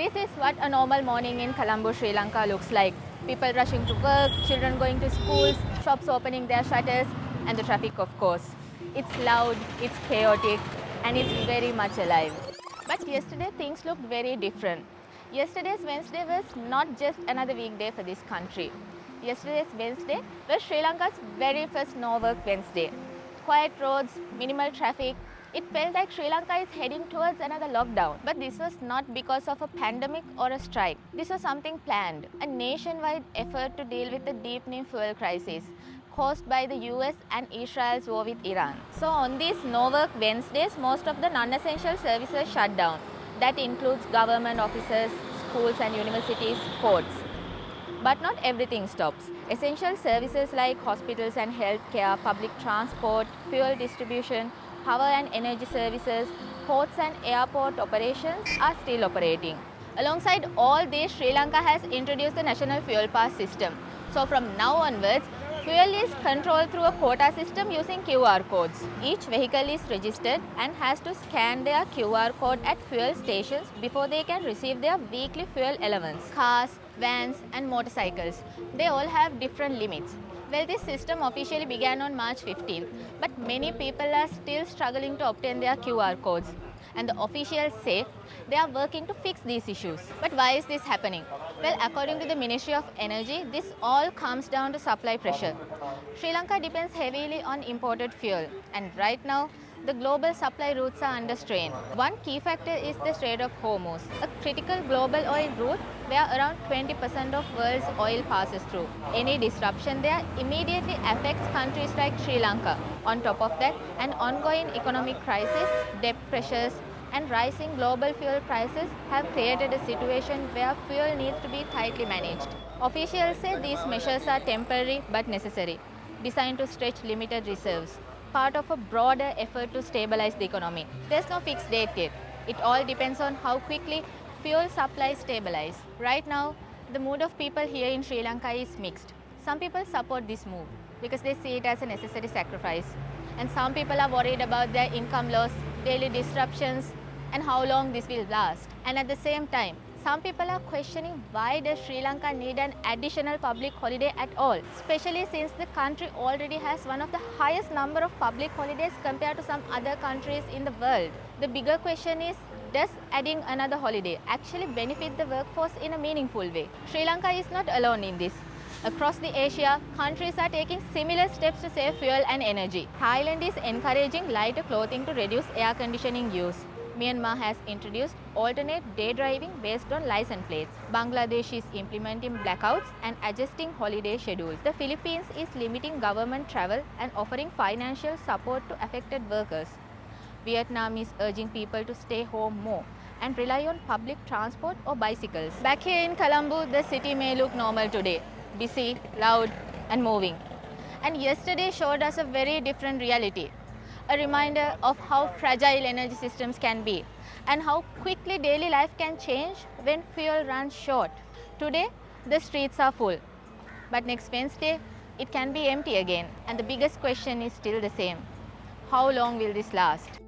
This is what a normal morning in Colombo, Sri Lanka looks like. People rushing to work, children going to schools, shops opening their shutters, and the traffic, of course. It's loud, it's chaotic, and it's very much alive. But yesterday things looked very different. Yesterday's Wednesday was not just another weekday for this country. Yesterday's Wednesday was Sri Lanka's very first no work Wednesday. Quiet roads, minimal traffic. It felt like Sri Lanka is heading towards another lockdown. But this was not because of a pandemic or a strike. This was something planned, a nationwide effort to deal with the deepening fuel crisis caused by the US and Israel's war with Iran. So on these no-work Wednesdays, most of the non-essential services shut down. That includes government offices, schools and universities, courts. But not everything stops. Essential services like hospitals and healthcare, public transport, fuel distribution, power and energy services, ports and airport operations are still operating. Alongside all this, Sri Lanka has introduced the National Fuel Pass system. So from now onwards, fuel is controlled through a quota system using QR codes. Each vehicle is registered and has to scan their QR code at fuel stations before they can receive their weekly fuel allowance. Cars, vans and motorcycles, they all have different limits. Well, this system officially began on March 15th, but many people are still struggling to obtain their QR codes. And the officials say they are working to fix these issues. But why is this happening? Well, according to the Ministry of Energy, this all comes down to supply pressure. Sri Lanka depends heavily on imported fuel, and right now, the global supply routes are under strain. One key factor is the Strait of Hormuz, a critical global oil route where around 20% of world's oil passes through. Any disruption there immediately affects countries like Sri Lanka. On top of that, an ongoing economic crisis, debt pressures, and rising global fuel prices have created a situation where fuel needs to be tightly managed. Officials say these measures are temporary but necessary, designed to stretch limited reserves, part of a broader effort to stabilize the economy. There's no fixed date yet. It all depends on how quickly fuel supplies stabilize. Right now, the mood of people here in Sri Lanka is mixed. Some people support this move because they see it as a necessary sacrifice. And some people are worried about their income loss, daily disruptions, and how long this will last. And at the same time, some people are questioning why does Sri Lanka need an additional public holiday at all, especially since the country already has one of the highest number of public holidays compared to some other countries in the world. The bigger question is, does adding another holiday actually benefit the workforce in a meaningful way? Sri Lanka is not alone in this. Across the Asia, countries are taking similar steps to save fuel and energy. Thailand is encouraging lighter clothing to reduce air conditioning use. Myanmar has introduced alternate day driving based on license plates. Bangladesh is implementing blackouts and adjusting holiday schedules. The Philippines is limiting government travel and offering financial support to affected workers. Vietnam is urging people to stay home more and rely on public transport or bicycles. Back here in Colombo, the city may look normal today, busy, loud and moving. And yesterday showed us a very different reality. A reminder of how fragile energy systems can be and how quickly daily life can change when fuel runs short. Today, the streets are full, but next Wednesday, it can be empty again. And the biggest question is still the same. How long will this last?